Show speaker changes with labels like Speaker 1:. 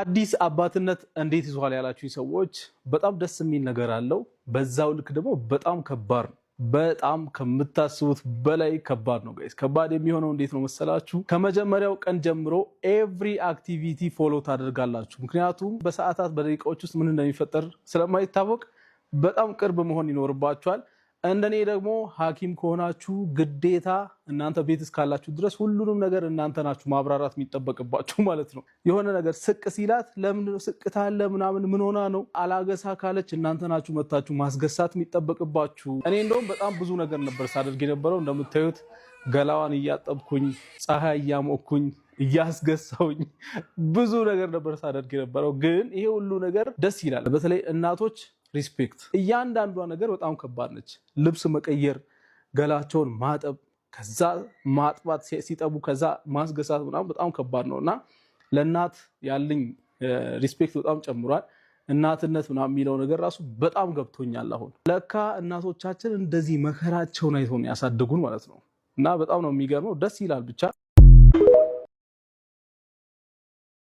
Speaker 1: አዲስ አባትነት እንዴት ይዟል ያላችሁ ሰዎች በጣም ደስ የሚል ነገር አለው። በዛው ልክ ደግሞ በጣም ከባድ ነው። በጣም ከምታስቡት በላይ ከባድ ነው ጋይስ። ከባድ የሚሆነው እንዴት ነው መሰላችሁ? ከመጀመሪያው ቀን ጀምሮ ኤቭሪ አክቲቪቲ ፎሎ ታደርጋላችሁ። ምክንያቱም በሰዓታት በደቂቃዎች ውስጥ ምን እንደሚፈጠር ስለማይታወቅ በጣም ቅርብ መሆን ይኖርባችኋል። እንደኔ ደግሞ ሐኪም ከሆናችሁ ግዴታ እናንተ ቤት እስካላችሁ ድረስ ሁሉንም ነገር እናንተ ናችሁ ማብራራት የሚጠበቅባችሁ ማለት ነው። የሆነ ነገር ስቅ ሲላት ለምን ነው ስቅታ አለ ምናምን ምን ሆና ነው አላገሳ ካለች እናንተ ናችሁ መታችሁ ማስገሳት የሚጠበቅባችሁ። እኔ እንደውም በጣም ብዙ ነገር ነበር ሳደርግ የነበረው። እንደምታዩት ገላዋን እያጠብኩኝ ፀሐይ እያሞኩኝ እያስገሳውኝ ብዙ ነገር ነበር ሳደርግ የነበረው። ግን ይሄ ሁሉ ነገር ደስ ይላል። በተለይ እናቶች ሪስፔክት። እያንዳንዷ ነገር በጣም ከባድ ነች። ልብስ መቀየር፣ ገላቸውን ማጠብ፣ ከዛ ማጥባት ሲጠቡ ከዛ ማስገሳት ምናምን በጣም ከባድ ነው እና ለእናት ያለኝ ሪስፔክት በጣም ጨምሯል። እናትነት ምናምን የሚለው ነገር ራሱ በጣም ገብቶኛል። አሁን ለካ እናቶቻችን እንደዚህ መከራቸውን አይተው ነው ያሳደጉን ማለት ነው እና በጣም ነው የሚገርመው። ደስ ይላል ብቻ